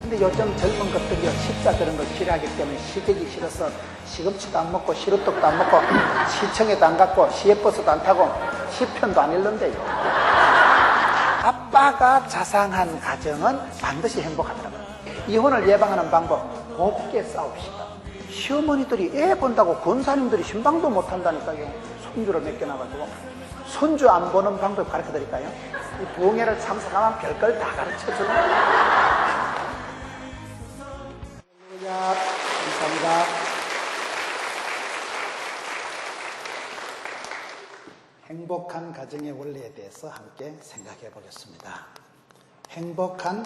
근데 요즘 젊은 것들이 식사 그런 걸 싫어하기 때문에 시댁이 싫어서 시금치도 안 먹고 시루떡도 안 먹고 시청에도 안 갔고 시외버스도 안 타고 시편도 안 읽는데요. 아빠가 자상한 가정은 반드시 행복하더라고요. 이혼을 예방하는 방법, 곱게 싸웁시다. 시어머니들이 애 본다고 권사님들이 신방도 못 한다니까요. 손주를 맡겨놔가지고. 손주 안 보는 방법 가르쳐 드릴까요? 이 부흥회를 참석하면 별걸 다 가르쳐 주는 거예요. 감사합니다. 행복한 가정의 원리에 대해서 함께 생각해 보겠습니다. 행복한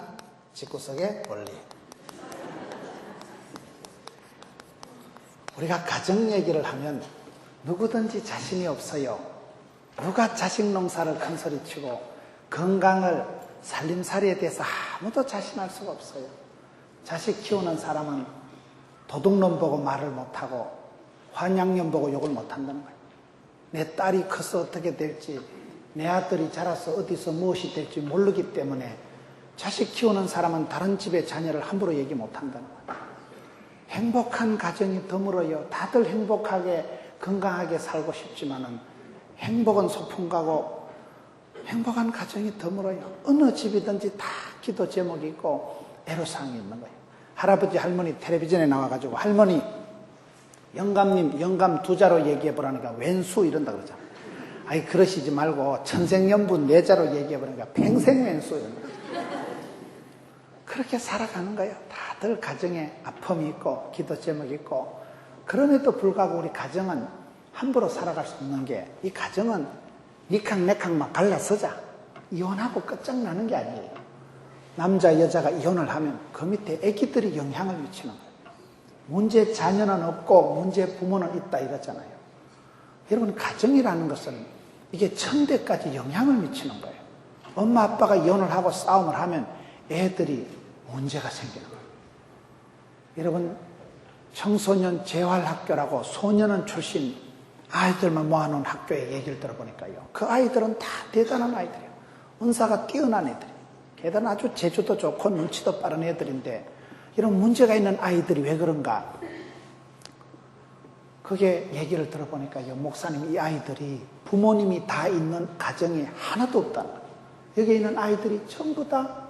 집구석의 원리. 우리가 가정 얘기를 하면 누구든지 자신이 없어요. 누가 자식 농사를 큰 소리치고 건강을 살림살이에 대해서 아무도 자신할 수가 없어요. 자식 키우는 사람은 도둑놈 보고 말을 못하고 환양념 보고 욕을 못한다는 거예요. 내 딸이 커서 어떻게 될지, 내 아들이 자라서 어디서 무엇이 될지 모르기 때문에 자식 키우는 사람은 다른 집의 자녀를 함부로 얘기 못한다는 거예요. 행복한 가정이 드물어요. 다들 행복하게 건강하게 살고 싶지만은 행복은 소풍 가고 행복한 가정이 드물어요. 어느 집이든지 다 기도 제목이 있고 애로사항이 있는 거예요. 할아버지 할머니 텔레비전에 나와가지고 할머니 영감님 영감 두자로 얘기해보라니까 왼수 이런다 그러잖아. 아니 그러시지 말고 천생연분 네자로 얘기해보라니까 평생왼수 이런다. 그렇게 살아가는 거예요. 다들 가정에 아픔이 있고 기도 제목이 있고. 그럼에도 불구하고 우리 가정은 함부로 살아갈 수 없는 게, 이 가정은 니캉내캉 막 갈라서자 이혼하고 끝장나는 게 아니에요. 남자 여자가 이혼을 하면 그 밑에 애기들이 영향을 미치는 거예요. 문제 자녀는 없고 문제 부모는 있다 이러잖아요. 여러분 가정이라는 것은 이게 천대까지 영향을 미치는 거예요. 엄마 아빠가 이혼을 하고 싸움을 하면 애들이 문제가 생기는 거예요. 여러분 청소년 재활학교라고 소년원 출신 아이들만 모아놓은 학교의 얘기를 들어보니까요. 그 아이들은 다 대단한 아이들이에요. 은사가 뛰어난 애들이에요. 게다가 아주 재주도 좋고 눈치도 빠른 애들인데 이런 문제가 있는 아이들이 왜 그런가? 그게 얘기를 들어보니까요. 목사님 이 아이들이 부모님이 다 있는 가정이 하나도 없다는 거예요. 여기 있는 아이들이 전부 다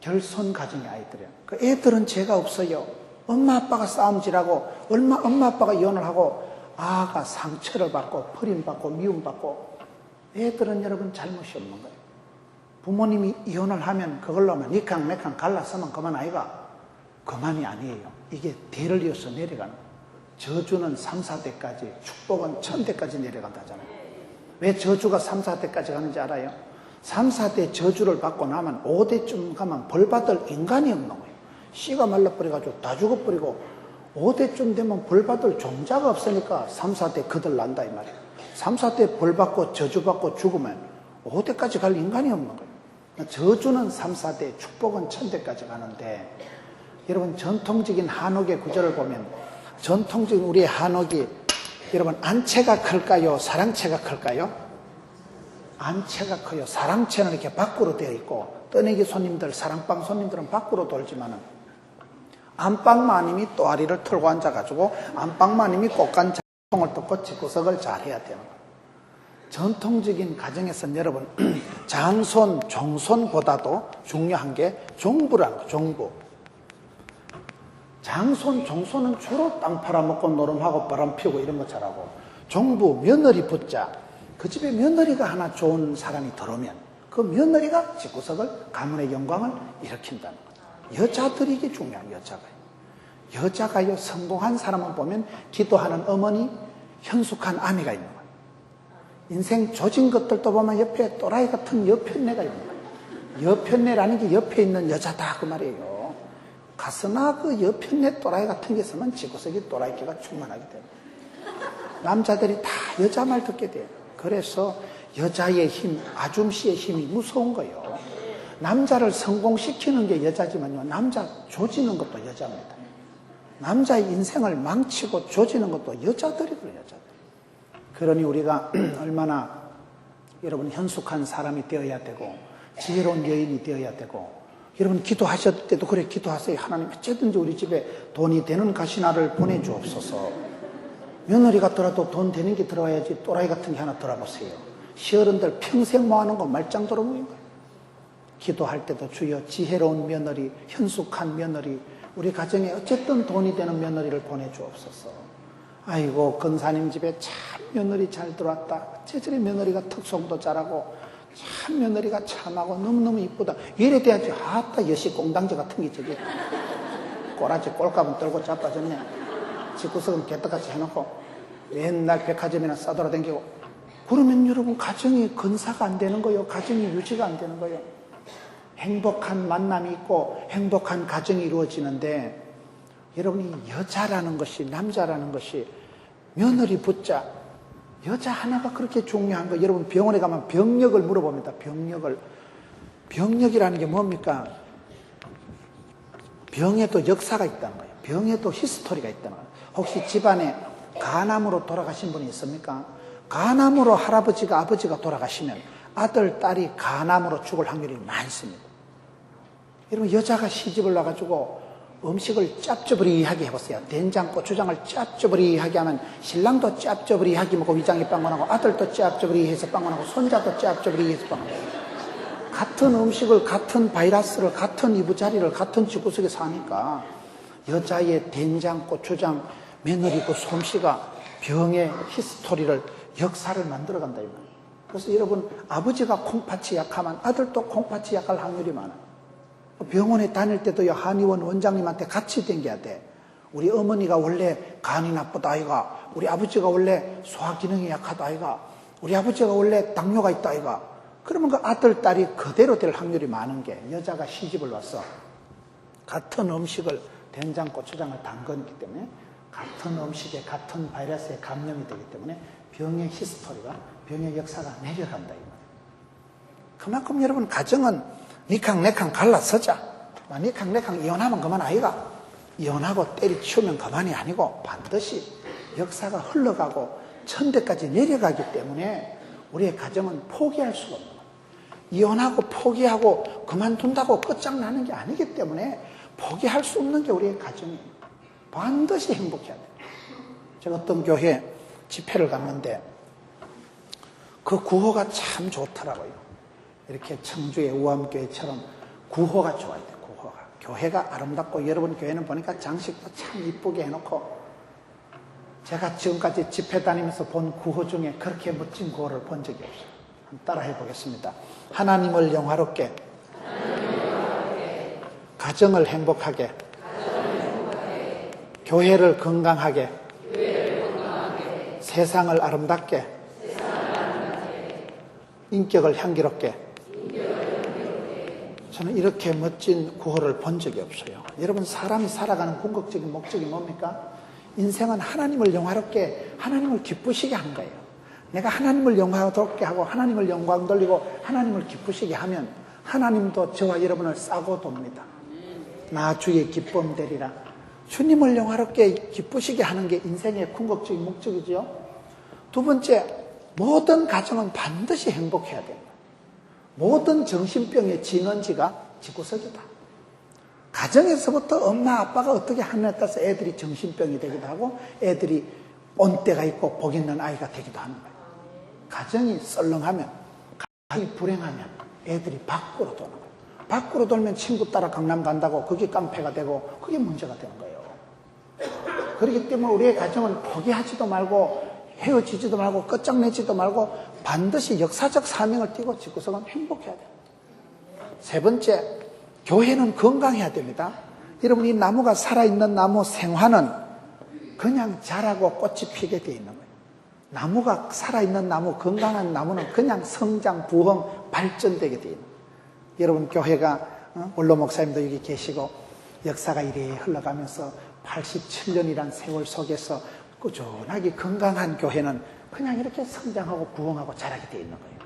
결손 가정의 아이들이에요. 그 애들은 죄가 없어요. 엄마 아빠가 싸움질하고 엄마 아빠가 이혼을 하고 아가 상처를 받고 버림받고 미움받고 애들은 여러분 잘못이 없는 거예요. 부모님이 이혼을 하면 그걸로만 니캉내캉 갈라서면 그만 아이가 그만이 아니에요. 이게 대를 이어서 내려가는 거예요. 저주는 3, 4대까지 축복은 1000대까지 내려간다잖아요. 왜 저주가 3, 4대까지 가는지 알아요? 3, 4대 저주를 받고 나면 5대쯤 가면 벌받을 인간이 없는 거예요. 씨가 말라버려가지고 다 죽어버리고 5대쯤 되면 벌받을 종자가 없으니까 3, 4대 거들난다 이 말이에요. 3, 4대 벌받고 저주받고 죽으면 5대까지 갈 인간이 없는 거예요. 저주는 3, 4대, 축복은 1000대까지 가는데 여러분 전통적인 한옥의 구절을 보면 전통적인 우리의 한옥이 여러분 안채가 클까요? 사랑채가 클까요? 안채가 커요. 사랑채는 이렇게 밖으로 되어 있고 떠내기 손님들, 사랑방 손님들은 밖으로 돌지만은 안방마님이 또아리를 털고 앉아가지고 안방마님이 꽃간장통을 뜯고 집구석을 잘 해야 되는 거예요. 전통적인 가정에서는 여러분 장손, 종손보다도 중요한 게 종부라는 거예요. 종부. 장손, 종손은 주로 땅 팔아먹고 노름하고 바람 피우고 이런 거 잘하고 종부, 며느리 붙자. 그 집에 며느리가 하나 좋은 사람이 들어오면 그 며느리가 집구석을 가문의 영광을 일으킨다는 거예요. 여자들이 이게 중요한 여자가요. 여자가요 성공한 사람을 보면 기도하는 어머니, 현숙한 아내가 있는 거예요. 인생 조진 것들도 보면 옆에 또라이 같은 여편네가 있는 거예요. 여편네라는 게 옆에 있는 여자다 그 말이에요. 가스나 그 여편네 또라이 같은 게 있으면 집구석이 또라이끼가 충만하게 돼요. 남자들이 다 여자 말 듣게 돼요. 그래서 여자의 힘, 아줌씨의 힘이 무서운 거예요. 남자를 성공시키는 게 여자지만요. 남자 조지는 것도 여자입니다. 남자의 인생을 망치고 조지는 것도 여자들이 그래요. 여자들. 그러니 우리가 얼마나 여러분 현숙한 사람이 되어야 되고 지혜로운 여인이 되어야 되고 여러분 기도하실 때도 그래 기도하세요. 하나님 어쨌든지 우리 집에 돈이 되는 가시나를 보내주옵소서. 며느리 같더라도 돈 되는 게 들어와야지 또라이 같은 게 하나 들어보세요. 시어른들 평생 모아놓은 거 말짱 들어먹는 거예요. 기도할 때도 주여 지혜로운 며느리, 현숙한 며느리, 우리 가정에 어쨌든 돈이 되는 며느리를 보내주옵소서. 아이고 근사님 집에 참 며느리 잘 들어왔다. 제절의 며느리가 특성도 잘하고 참 며느리가 참하고 너무너무 이쁘다. 이래 돼야지. 아따 여시 꽁당지 같은 게 저기 꼬라지 꼴값은 떨고 자빠졌네. 집구석은 개떡같이 해놓고 맨날 백화점이나 싸돌아다니고. 그러면 여러분 가정이 건사가 안 되는 거예요. 가정이 유지가 안 되는 거예요. 행복한 만남이 있고 행복한 가정이 이루어지는데 여러분이 여자라는 것이 남자라는 것이 며느리 붙자 여자 하나가 그렇게 중요한 거. 여러분 병원에 가면 병력을 물어봅니다. 병력이라는 게 뭡니까? 병에도 역사가 있다는 거예요. 병에도 히스토리가 있다는 거예요. 혹시 집안에 간암으로 돌아가신 분이 있습니까? 간암으로 할아버지가 아버지가 돌아가시면 아들, 딸이 간암으로 죽을 확률이 많습니다. 여러분 여자가 시집을 나가지고 음식을 짭조부리하게 해보세요. 된장, 고추장을 짭조부리하게 하면 신랑도 짭조부리하게 먹고 위장이 빵건하고 아들도 짭조부리해서 빵건하고 손자도 짭조부리해서 빵건하고 같은 음식을 같은 바이러스를 같은 이부자리를 같은 집구석에 사니까 여자의 된장, 고추장, 며느리 그 솜씨가 병의 히스토리를 역사를 만들어간다 이 말이에요. 그래서 여러분 아버지가 콩팥이 약하면 아들도 콩팥이 약할 확률이 많아요. 병원에 다닐 때도요 한의원 원장님한테 같이 댕겨야 돼. 우리 어머니가 원래 간이 나쁘다 아이가, 우리 아버지가 원래 소화기능이 약하다 아이가, 우리 아버지가 원래 당뇨가 있다 아이가. 그러면 그 아들 딸이 그대로 될 확률이 많은 게 여자가 시집을 와서 같은 음식을 된장 고추장을 담갔기 때문에 같은 음식에 같은 바이러스에 감염이 되기 때문에 병의 히스토리가 병의 역사가 내려간다 이 말이에요. 그만큼 여러분 가정은 니캉 내캉 갈라서자. 니캉 내캉 이혼하면 그만 아이가. 이혼하고 때리치우면 그만이 아니고 반드시 역사가 흘러가고 천대까지 내려가기 때문에 우리의 가정은 포기할 수가 없는 거예요. 이혼하고 포기하고 그만둔다고 끝장나는 게 아니기 때문에 포기할 수 없는 게 우리의 가정이에요. 반드시 행복해야 돼요. 제가 어떤 교회 집회를 갔는데 그 구호가 참 좋더라고요. 이렇게 청주의 우암교회처럼 구호가 좋아야 돼요. 구호가. 교회가 아름답고 여러분 교회는 보니까 장식도 참 이쁘게 해놓고 제가 지금까지 집회 다니면서 본 구호 중에 그렇게 멋진 구호를 본 적이 없어요. 한번 따라 해보겠습니다. 하나님을 영화롭게, 가정을 행복하게, 교회를 건강하게, 세상을 아름답게, 인격을 향기롭게. 저는 이렇게 멋진 구호를 본 적이 없어요. 여러분 사람이 살아가는 궁극적인 목적이 뭡니까? 인생은 하나님을 영화롭게, 하나님을 기쁘시게 하는 거예요. 내가 하나님을 영화롭게 하고 하나님을 영광 돌리고 하나님을 기쁘시게 하면 하나님도 저와 여러분을 싸고 돕니다. 나 주의 기쁨 되리라. 주님을 영화롭게 기쁘시게 하는 게 인생의 궁극적인 목적이죠. 두 번째, 모든 가정은 반드시 행복해야 됩니다. 모든 정신병의 진원지가 집구석이다. 가정에서부터 엄마 아빠가 어떻게 하느냐에 따라서 애들이 정신병이 되기도 하고 애들이 온때가 있고 복 있는 아이가 되기도 하는 거예요. 가정이 썰렁하면, 가정이 불행하면 애들이 밖으로 도는 거예요. 밖으로 돌면 친구 따라 강남 간다고 그게 깡패가 되고 그게 문제가 되는 거예요. 그렇기 때문에 우리의 가정은 포기하지도 말고 헤어지지도 말고 끝장내지도 말고 반드시 역사적 사명을 띠고 집구석은 행복해야 돼요. 세 번째, 교회는 건강해야 됩니다. 여러분 이 나무가 살아있는 나무 생화는 그냥 자라고 꽃이 피게 되어 있는 거예요. 나무가 살아있는 나무, 건강한 나무는 그냥 성장, 부흥, 발전되게 되어 있는 거예요. 여러분 교회가 원로 목사님도 여기 계시고 역사가 이래 흘러가면서 87년이란 세월 속에서 꾸준하게 건강한 교회는 그냥 이렇게 성장하고 부흥하고 자라게 되어 있는 거예요.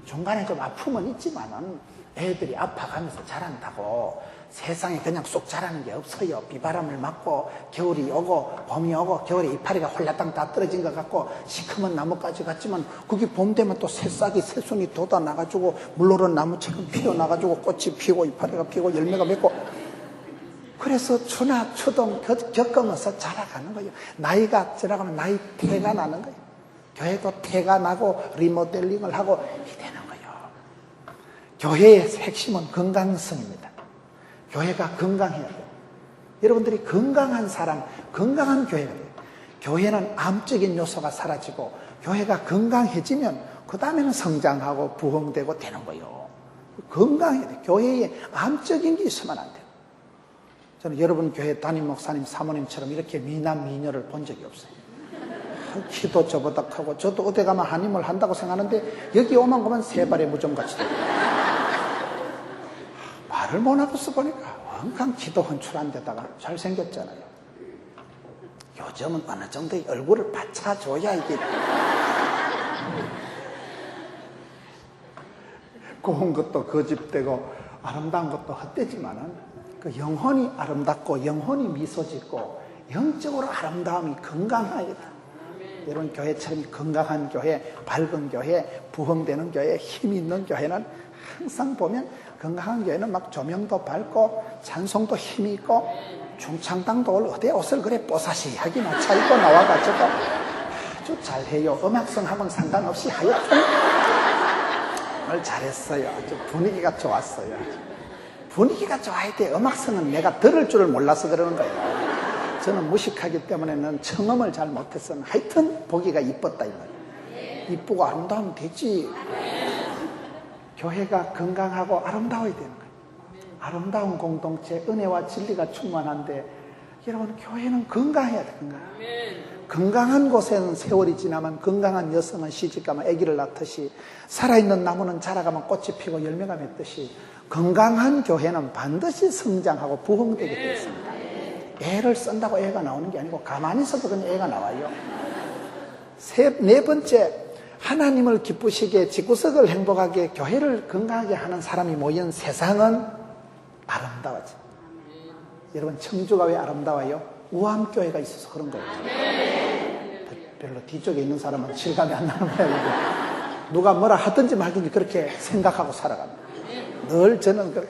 중간에 좀 아픔은 있지만은 애들이 아파가면서 자란다고 세상에 그냥 쏙 자라는 게 없어요. 비바람을 맞고 겨울이 오고 봄이 오고 겨울에 이파리가 홀라당 다 떨어진 것 같고 시커먼 나뭇가지 같지만 그게 봄 되면 또 새싹이 새순이 돋아나가지고 물로는 나무처럼 피어나가지고 꽃이 피고 이파리가 피고 열매가 맺고 그래서 추나 추동 겪으면서 자라가는 거예요. 나이가 지나가면 나이 태가 나는 거예요. 교회도 태가 나고 리모델링을 하고 이되는 거예요. 교회의 핵심은 건강성입니다. 교회가 건강해야 돼요. 여러분들이 건강한 사람, 건강한 교회가 돼요. 교회는 암적인 요소가 사라지고 교회가 건강해지면 그 다음에는 성장하고 부흥되고 되는 거예요. 건강해야 돼요. 교회에 암적인 게 있으면 안 돼요. 저는 여러분 교회 담임 목사님, 사모님처럼 이렇게 미남, 미녀를 본 적이 없어요. 키도 저보다 크고 저도 어디 가면 한임을 한다고 생각하는데 여기 오만 가면 세 발의 무좀같이 돼요. 말을 못하고서 보니까 왕강 키도 헌출한 데다가 잘생겼잖아요. 요즘은 어느 정도의 얼굴을 받쳐줘야 이게 고운 것도 거짓되고 아름다운 것도 헛되지만은 그 영혼이 아름답고 영혼이 미소 짓고 영적으로 아름다움이 건강해야 돼. 여러분 교회처럼 건강한 교회, 밝은 교회, 부흥되는 교회, 힘 있는 교회는 항상 보면 건강한 교회는 막 조명도 밝고 찬송도 힘이 있고 중창당도 어디 옷을 그래 뽀사시하게 차입고 나와가지고 아주 잘해요. 음악성하고는 상관없이 하여튼 오늘 잘했어요. 아주 분위기가 좋았어요. 분위기가 좋아야 돼. 음악성은 내가 들을 줄을 몰라서 그러는 거예요. 저는 무식하기 때문에는 청음을 잘 못해서 하여튼 보기가 이뻤다 이 말이에요. 이쁘고 아름다우면 되지. 교회가 건강하고 아름다워야 되는 거예요. 아름다운 공동체, 은혜와 진리가 충만한데 여러분 교회는 건강해야 돼. 건강한 곳에는 세월이 지나면 건강한 여성은 시집가면 아기를 낳듯이 살아있는 나무는 자라가면 꽃이 피고 열매가 맺듯이 건강한 교회는 반드시 성장하고 부흥되게 되어 있습니다. 애를 쓴다고 애가 나오는 게 아니고 가만히 있어도 그냥 애가 나와요. 네 번째, 하나님을 기쁘시게 집구석을 행복하게 교회를 건강하게 하는 사람이 모인 세상은 아름다워져. 여러분 청주가 왜 아름다워요? 우암교회가 있어서 그런 거예요. 별로 뒤쪽에 있는 사람은 실감이 안 나는 거예요. 누가 뭐라 하든지 말든지 그렇게 생각하고 살아갑니다. 늘 저는 그래.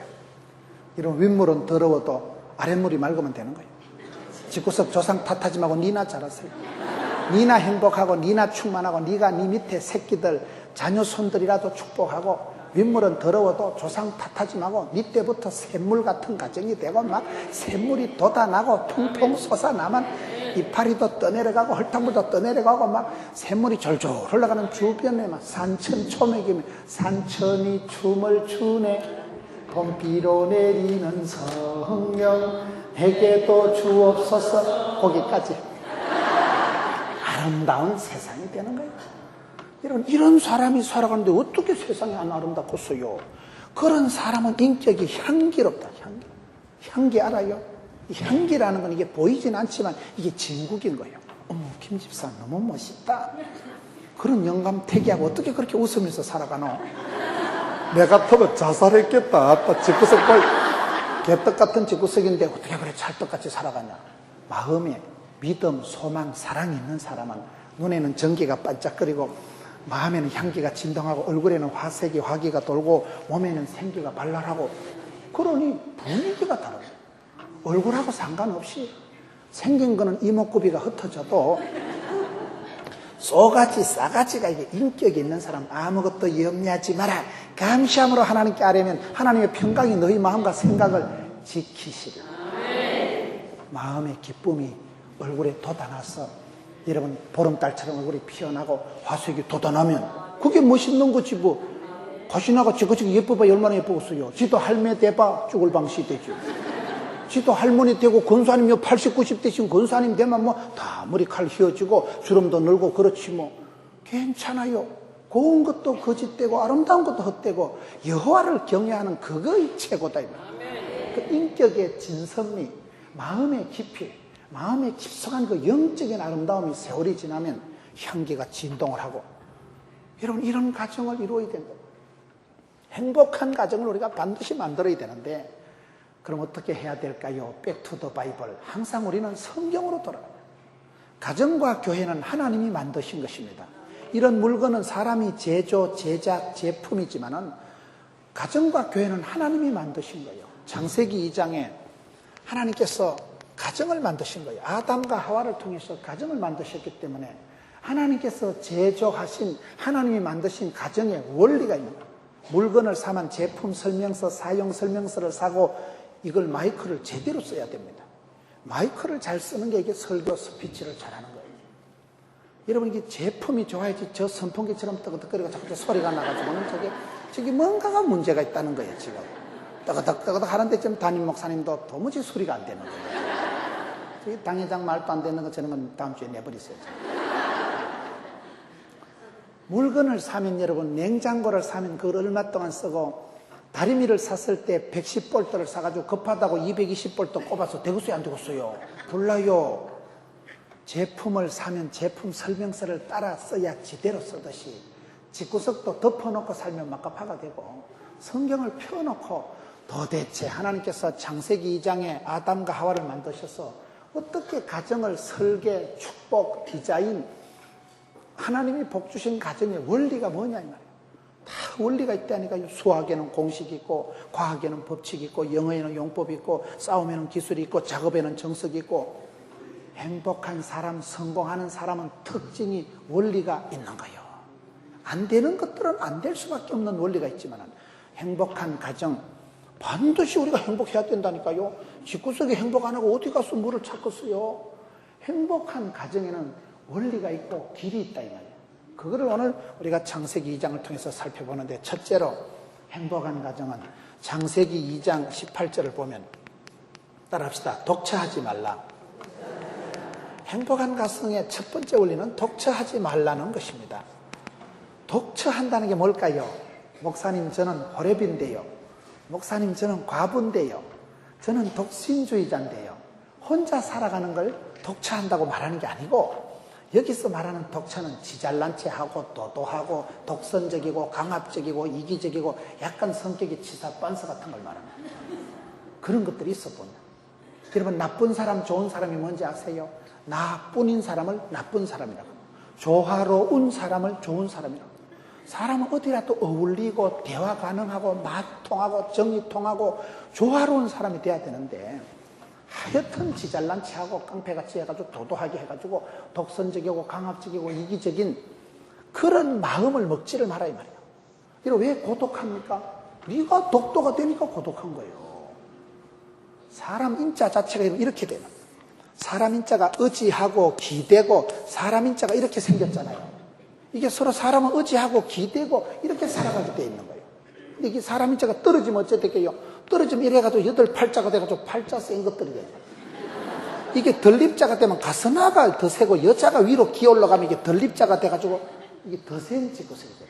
이런 윗물은 더러워도 아랫물이 맑으면 되는 거예요. 집구석 조상 탓하지 말고 니나 잘하세요. 니나 행복하고 니나 충만하고 니가 니 밑에 새끼들 자녀 손들이라도 축복하고 윗물은 더러워도 조상 탓하지 말고 니 때부터 샘물 같은 가정이 되고 막 샘물이 돋아나고 통통 솟아나면 이파리도 떠내려가고 헐탕물도 떠내려가고 막 샘물이 졸졸 흘러가는 주변에 막 산천초맥이며 산천이 춤을 추네 봄비로 내리는 성령에게도 주옵소서. 거기까지 아름다운 세상이 되는 거예요. 여러분 이런 사람이 살아가는데 어떻게 세상이 안 아름답겠어요? 그런 사람은 인격이 향기롭다. 향기 알아요? 이 향기라는 건 이게 보이진 않지만 이게 진국인 거예요. 어머 김 집사 너무 멋있다. 그런 영감 태기하고 어떻게 그렇게 웃으면서 살아가노? 내 같으면 자살했겠다. 아따 집구석 개떡 같은 집구석인데 어떻게 그래 찰떡같이 살아가냐. 마음에 믿음, 소망, 사랑이 있는 사람은 눈에는 전기가 반짝거리고 마음에는 향기가 진동하고 얼굴에는 화색이 화기가 돌고 몸에는 생기가 발랄하고 그러니 분위기가 다르다. 얼굴하고 상관없이 생긴 거는 이목구비가 흩어져도 쏘가지 싸가지가 이게 인격이 있는 사람 아무것도 염려하지 마라. 감시함으로 하나님께 아뢰면 하나님의 평강이 너희 마음과 생각을 지키시리. 마음의 기쁨이 얼굴에 돋아나서 여러분 보름달처럼 얼굴이 피어나고 화색이 돋아나면 그게 멋있는 거지 뭐. 거시나가 지그지그 예뻐봐 얼마나 예쁘겠어요. 지도 할매 돼봐 죽을 방시 되죠. 지도 할머니 되고 권사님 80, 90 되신 권사님 되면 뭐 다 머리칼 휘어지고 주름도 늘고 그렇지 뭐. 괜찮아요. 고운 것도 거짓되고 아름다운 것도 헛되고 여호와를 경외하는 그거의 최고다. 그 인격의 진선미, 마음의 깊이, 마음에 깊숙한 그 영적인 아름다움이 세월이 지나면 향기가 진동을 하고 여러분 이런 가정을 이루어야 된다. 행복한 가정을 우리가 반드시 만들어야 되는데 그럼 어떻게 해야 될까요? 백투 더 바이블. 항상 우리는 성경으로 돌아가요. 가정과 교회는 하나님이 만드신 것입니다. 이런 물건은 사람이 제조, 제작, 제품이지만은 가정과 교회는 하나님이 만드신 거예요. 창세기 2장에 하나님께서 가정을 만드신 거예요. 아담과 하와를 통해서 가정을 만드셨기 때문에 하나님께서 제조하신, 하나님이 만드신 가정에 원리가 있는 거예요. 물건을 사면 제품 설명서, 사용 설명서를 사고 이걸 마이크를 제대로 써야 됩니다. 마이크를 잘 쓰는 게 이게 설교 스피치를 잘하는 거예요. 여러분, 이게 제품이 좋아야지 저 선풍기처럼 뜨거득거리고 자꾸 소리가 나가지고는 저기 뭔가가 문제가 있다는 거예요, 지금. 뜨거득 하는데 지금 담임 목사님도 도무지 소리가 안 되는 거예요. 저기 당회장 말도 안 되는 거 저런 건 다음 주에 내버리세요. 물건을 사면 여러분, 냉장고를 사면 그걸 얼마 동안 쓰고, 다리미를 샀을 때 110볼트를 사가지고 급하다고 220볼트 꼽아서 되겠어요, 안 되겠어요? 몰라요. 제품을 사면 제품 설명서를 따라 써야 지대로 쓰듯이 집구석도 덮어놓고 살면 막가파가 되고, 성경을 펴놓고 도대체 하나님께서 창세기 2장에 아담과 하와를 만드셔서 어떻게 가정을 설계, 축복, 디자인, 하나님이 복 주신 가정의 원리가 뭐냐 이 말이에요. 다 원리가 있다니까요. 수학에는 공식이 있고, 과학에는 법칙이 있고, 영어에는 용법이 있고, 싸움에는 기술이 있고, 작업에는 정석이 있고, 행복한 사람, 성공하는 사람은 특징이, 원리가 있는 거예요. 안 되는 것들은 안 될 수밖에 없는 원리가 있지만 행복한 가정, 반드시 우리가 행복해야 된다니까요. 집구석에 행복 안 하고 어디 가서 물을 찾겠어요. 행복한 가정에는 원리가 있고 길이 있다 이 말이에요. 그거를 오늘 우리가 창세기 2장을 통해서 살펴보는데, 첫째로 행복한 가정은 창세기 2장 18절을 보면, 따라합시다. 독처하지 말라. 행복한 가정의 첫 번째 원리는 독처하지 말라는 것입니다. 독처한다는 게 뭘까요? 목사님, 저는 호랩인데요. 목사님, 저는 과부인데요. 저는 독신주의자인데요. 혼자 살아가는 걸 독처한다고 말하는 게 아니고, 여기서 말하는 독처는 지잘난 체하고 도도하고 독선적이고 강압적이고 이기적이고 약간 성격이 치사 빤스 같은 걸 말하는 거예요. 그런 것들이 있어 본다. 여러분, 나쁜 사람, 좋은 사람이 뭔지 아세요? 나뿐인 사람을 나쁜 사람이라고, 조화로운 사람을 좋은 사람이라고. 사람은 어디라도 어울리고 대화 가능하고 말 통하고 정이 통하고 조화로운 사람이 돼야 되는데, 하여튼 지잘난 체하고 깡패같이 해가지고 도도하게 해가지고 독선적이고 강압적이고 이기적인 그런 마음을 먹지를 말아야 말이에요. 여러분, 왜 고독합니까? 네가 독도가 되니까 고독한 거예요. 사람 인자 자체가 이렇게 되는 거예요. 사람 인자가 의지하고 기대고, 사람 인자가 이렇게 생겼잖아요. 이게 서로 사람은 의지하고 기대고 이렇게 살아가게 돼 있는 거예요. 근데 이게 사람 인자가 떨어지면 어째 될게요? 떨어지면 이래가지고 여덟 팔자가 돼가지고 팔자 센 것들이 돼요. 이게 덜립자가 되면 가스나가 더 세고, 여자가 위로 기어올라가면 이게 덜립자가 돼가지고 이게 더 센 집구석이 돼요.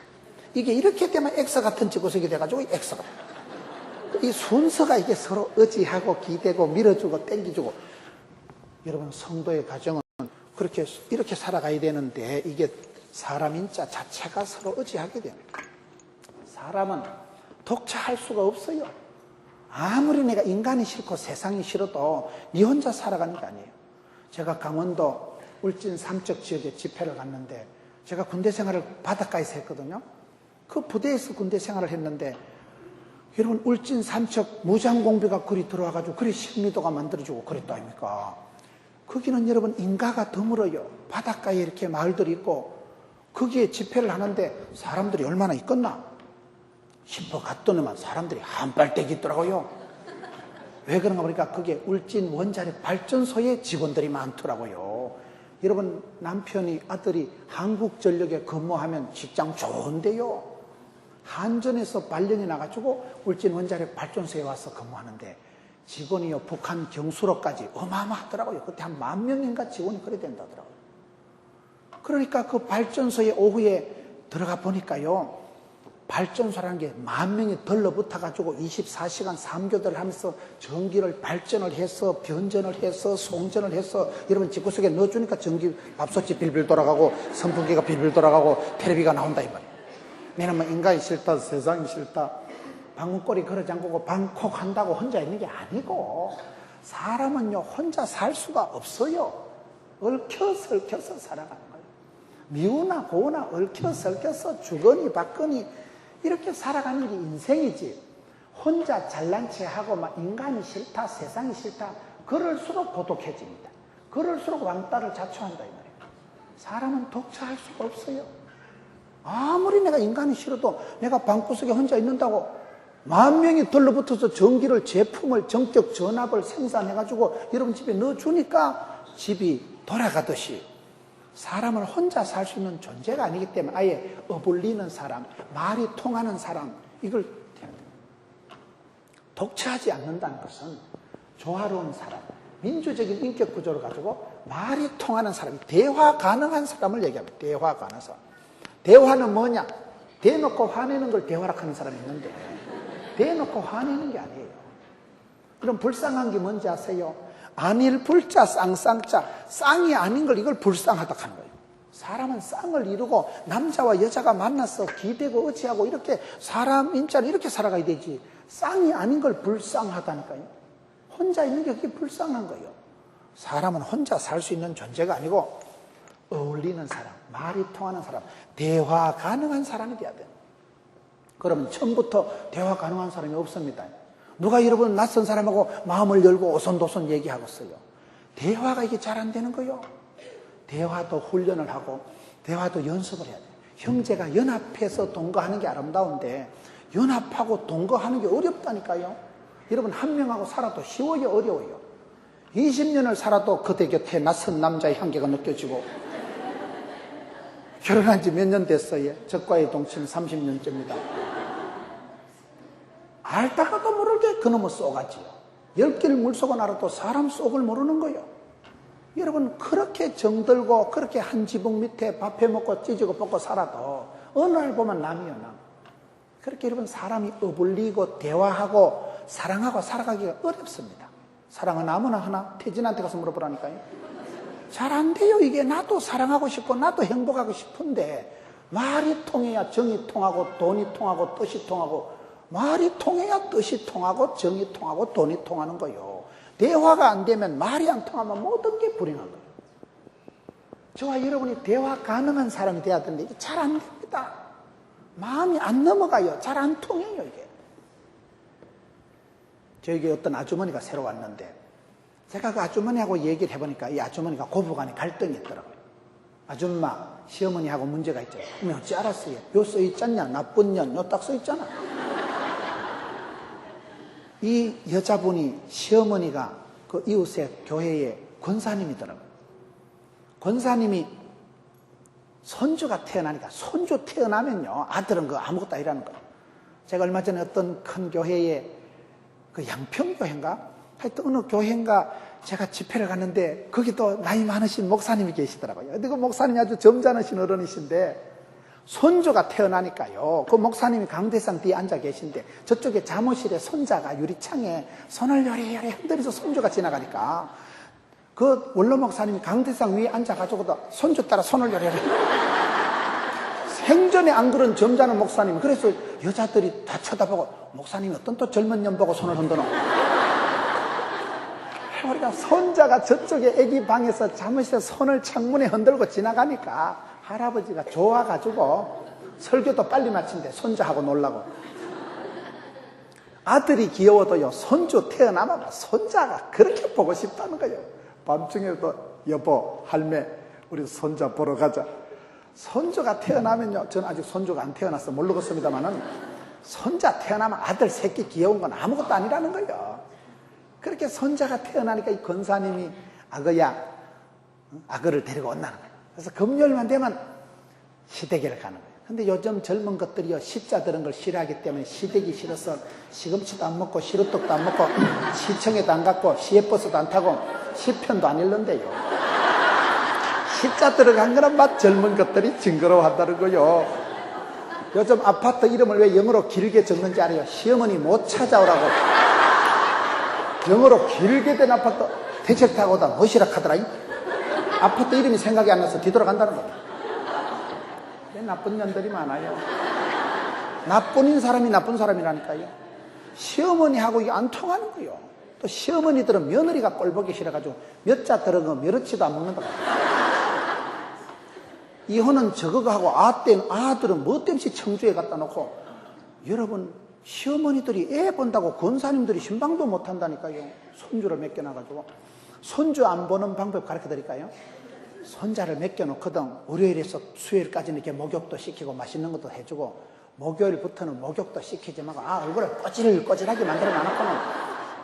이게 이렇게 되면 X 같은 집구석이 돼가지고 X가 돼요. 이 순서가 이게 서로 의지하고 기대고 밀어주고 땡겨주고. 여러분, 성도의 가정은 그렇게 이렇게 살아가야 되는데, 이게 사람 인자 자체가 서로 의지하게 됩니다. 사람은 독처할 수가 없어요. 아무리 내가 인간이 싫고 세상이 싫어도 네 혼자 살아가는 게 아니에요. 제가 강원도 울진 삼척 지역에 집회를 갔는데, 제가 군대 생활을 바닷가에서 했거든요. 그 부대에서 군대 생활을 했는데, 여러분, 울진 삼척 무장공비가 그리 들어와가지고 그리 신미도가 만들어지고 그랬다 아닙니까? 거기는 여러분 인가가 드물어요. 바닷가에 이렇게 마을들이 있고, 거기에 집회를 하는데 사람들이 얼마나 있겠나? 싶어 갔더니만 사람들이 한발대기 있더라고요. 왜 그런가 보니까 그게 울진 원자력 발전소의 직원들이 많더라고요. 여러분, 남편이 아들이 한국전력에 근무하면 직장 좋은데요, 한전에서 발령이 나가지고 울진 원자력 발전소에 와서 근무하는데 직원이요, 북한 경수로까지 어마어마하더라고요. 그때 한 10,000명인가 직원이 그래 된다더라고요. 그러니까 그 발전소에 오후에 들어가 보니까요, 발전소라는 게 10,000명이 들러붙어가지고 24시간 3교대를 하면서 전기를 발전을 해서 변전을 해서 송전을 해서, 여러분 집구석에 넣어주니까 전기 밥솥이 빌빌 돌아가고 선풍기가 빌빌 돌아가고 텔레비가 나온다 이 말이에요. 내는 뭐 인간이 싫다, 세상이 싫다, 방문거리 걸어 잠그고 방콕 한다고 혼자 있는 게 아니고, 사람은요 혼자 살 수가 없어요. 얽혀서 살아가는 거예요. 미우나 고우나 얽혀서 주거니 받거니 이렇게 살아가는 게 인생이지. 혼자 잘난 체하고 막 인간이 싫다, 세상이 싫다, 그럴수록 고독해집니다. 그럴수록 왕따를 자초한다 이 말이에요. 사람은 독차할 수가 없어요. 아무리 내가 인간이 싫어도 내가 방구석에 혼자 있는다고 10,000명이 들러붙어서 전기를, 제품을, 전격 전압을 생산해가지고 여러분 집에 넣어주니까 집이 돌아가듯이, 사람은 혼자 살 수 있는 존재가 아니기 때문에 아예 어울리는 사람, 말이 통하는 사람, 이걸 독차하지 않는다는 것은 조화로운 사람, 민주적인 인격 구조를 가지고 말이 통하는 사람, 대화 가능한 사람을 얘기합니다. 대화 가능한 사람. 대화는 뭐냐? 대놓고 화내는 걸 대화라 하는 사람이 있는데, 대놓고 화내는 게 아니에요. 그럼 불쌍한 게 뭔지 아세요? 안일 불자 쌍쌍자, 쌍이 아닌 걸 이걸 불쌍하다 하는 거예요. 사람은 쌍을 이루고 남자와 여자가 만나서 기대고 의지하고 이렇게 사람 인자를 이렇게 살아가야 되지, 쌍이 아닌 걸 불쌍하다니까요. 혼자 있는 게 그게 불쌍한 거예요. 사람은 혼자 살 수 있는 존재가 아니고 어울리는 사람, 말이 통하는 사람, 대화 가능한 사람이 돼야 돼요. 그러면 처음부터 대화 가능한 사람이 없습니다. 누가 여러분 낯선 사람하고 마음을 열고 오손도손 얘기하겠어요? 대화가 이게 잘 안 되는 거예요. 대화도 훈련을 하고 대화도 연습을 해야 돼요. 형제가 연합해서 동거하는 게 아름다운데 연합하고 동거하는 게 어렵다니까요. 여러분 한 명하고 살아도 쉬워요, 어려워요? 20년을 살아도 그대 곁에 낯선 남자의 향기가 느껴지고, 결혼한 지 몇 년 됐어요? 적과의 동침 30년째입니다. 알다가도 모르게 그놈의 쏘가지요. 10개를 물속은 알아도 사람 속을 모르는 거예요. 여러분 그렇게 정들고 그렇게 한 지붕 밑에 밥 해먹고 찌지고 볶고 살아도 어느 날 보면 남이요, 남. 그렇게 여러분 사람이 어울리고 대화하고 사랑하고 살아가기가 어렵습니다. 사랑은 아무나 하나? 태진한테 가서 물어보라니까요. 잘 안 돼요. 이게 나도 사랑하고 싶고 나도 행복하고 싶은데 말이 통해야 정이 통하고 돈이 통하고 뜻이 통하고, 말이 통해야 뜻이 통하고 정이 통하고 돈이 통하는 거예요. 대화가 안 되면, 말이 안 통하면 모든 게 불행한 거예요. 저와 여러분이 대화 가능한 사람이 돼야 되는데 이게 잘 안 됩니다. 마음이 안 넘어가요. 잘 안 통해요, 이게. 저에게 어떤 아주머니가 새로 왔는데 제가 그 아주머니하고 얘기를 해보니까 이 아주머니가 고부간에 갈등이 있더라고요. 아줌마, 시어머니하고 문제가 있죠. 그러면 어찌 알았어요? 요 써있잖냐? 나쁜 년, 요 딱 써있잖아. 이 여자분이, 시어머니가 그 이웃의 교회의 권사님이더라고요. 권사님이 손주가 태어나니까, 손주 태어나면요 아들은 그 아무것도 아니라는 거예요. 제가 얼마 전에 어떤 큰 교회에, 그 양평교회인가? 하여튼 어느 교회인가 제가 집회를 갔는데 거기도 나이 많으신 목사님이 계시더라고요. 근데 그 목사님이 아주 점잖으신 어른이신데 손주가 태어나니까요, 그 목사님이 강대상 뒤에 앉아 계신데 저쪽에 사무실에 손자가 유리창에 손을 요리요리 흔들어서 손주가 지나가니까 그 원로 목사님이 강대상 위에 앉아가지고도 손주 따라 손을 요리요리 생전에 안 그런 점잖은 목사님. 그래서 여자들이 다 쳐다보고 목사님이 어떤 또 젊은 년 보고 손을 흔드노. 우리가 손자가 저쪽에 애기 방에서 사무실에 손을 창문에 흔들고 지나가니까 할아버지가 좋아가지고 설교도 빨리 마친대. 손자하고 놀라고. 아들이 귀여워도요, 손주 태어나면 손자가 그렇게 보고 싶다는 거예요. 밤중에도 여보, 할매, 우리 손자 보러 가자. 손주가 태어나면요, 저는 아직 손주가 안 태어나서 모르겠습니다만은 손자 태어나면 아들 새끼 귀여운 건 아무것도 아니라는 거예요. 그렇게 손자가 태어나니까 이 권사님이 악어야, 악어를 데리고 온다는 거예요. 그래서 금요일만 되면 시댁에를 가는 거예요. 근데 요즘 젊은 것들이요, 시자 들은 걸 싫어하기 때문에 시댁이 싫어서 시금치도 안 먹고 시루떡도 안 먹고 시청에도 안 갔고 시외버스도 안 타고 시편도 안 읽는데요. 시자 들어간 거는 막 젊은 것들이 징그러워한다는 거요. 요즘 아파트 이름을 왜 영어로 길게 적는지 알아요? 시어머니 못 찾아오라고. 영어로 길게 된 아파트 대책 타고 오다 뭐시락 하더라. 아파트 이름이 생각이 안 나서 뒤돌아간다는 거예요. 왜 나쁜 년들이 많아요? 나쁜인 사람이 나쁜 사람이라니까요. 시어머니하고 이게 안 통하는 거예요. 또 시어머니들은 며느리가 꼴보기 싫어가지고 몇 자 들어가면 며느치도 안 먹는다. 이혼은 저거 하고 아들은 뭐 때문에 청주에 갖다 놓고, 여러분 시어머니들이 애 본다고 권사님들이 신방도 못 한다니까요. 손주를 맡겨놔가지고. 손주 안 보는 방법 가르쳐 드릴까요? 손자를 맡겨놓거든. 월요일에서 수요일까지는 이렇게 목욕도 시키고 맛있는 것도 해주고, 목요일부터는 목욕도 시키지 말고 얼굴을 꼬질꼬질하게 만들어 놔놓고는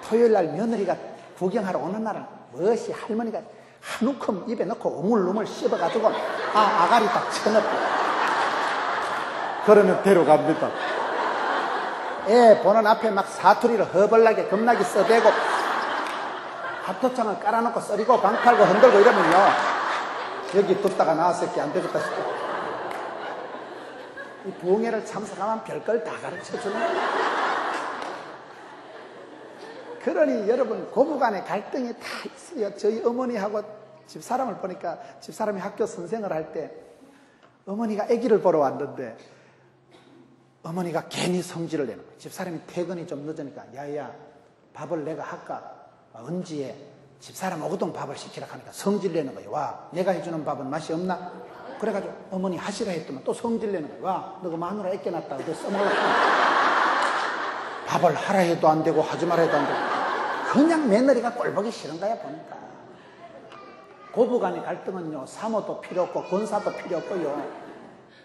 토요일날 며느리가 구경하러 오는 날은 무엇이 할머니가 한 움큼 입에 넣고 우물우물 씹어가지고 아가리 딱 쳐넣고, 그러면 배로 갑니다. 애 보는 앞에 막 사투리를 허벌나게 겁나게 써대고 합토창을 깔아놓고 썰이고 방팔고 흔들고 이러면요, 여기 뒀다가 나왔을 게 안 되겠다 싶어. 이 부흥회를 참석하면 별걸 다 가르쳐주는 거예요. 그러니 여러분, 고부간의 갈등이 다 있어요. 저희 어머니하고 집사람을 보니까, 집사람이 학교 선생을 할 때 어머니가 아기를 보러 왔는데 어머니가 괜히 성질을 내는 거예요. 집사람이 퇴근이 좀 늦으니까, 야야 밥을 내가 할까? 언지에 집사람 오거동 밥을 시키라 하니까 성질 내는 거예요. 와, 내가 해주는 밥은 맛이 없나? 그래가지고 어머니 하시라 했더만 또 성질 내는 거예요. 와, 너가 마누라 애껴놨다 어디 써먹으려고. 밥을 하라 해도 안 되고 하지 말아 해도 안 되고, 그냥 며느리가 꼴보기 싫은 거야 보니까. 고부간의 갈등은요, 사모도 필요 없고 권사도 필요 없고요,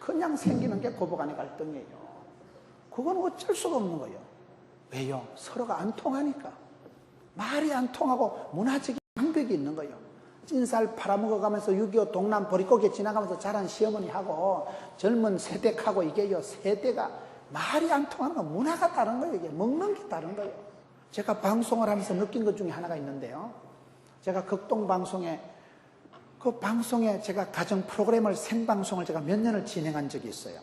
그냥 생기는 게 고부간의 갈등이에요. 그건 어쩔 수가 없는 거예요. 왜요? 서로가 안 통하니까. 말이 안 통하고 문화적인 장벽이 있는 거예요. 찐살 팔아먹어가면서 6.25 동남 보릿고개 지나가면서 자란 시어머니하고 젊은 세대하고 이게요, 세대가 말이 안 통하는 건 문화가 다른 거예요. 이게 먹는 게 다른 거예요. 제가 방송을 하면서 느낀 것 중에 하나가 있는데요, 제가 극동방송에, 그 방송에 제가 가정 프로그램을, 생방송을 제가 몇 년을 진행한 적이 있어요.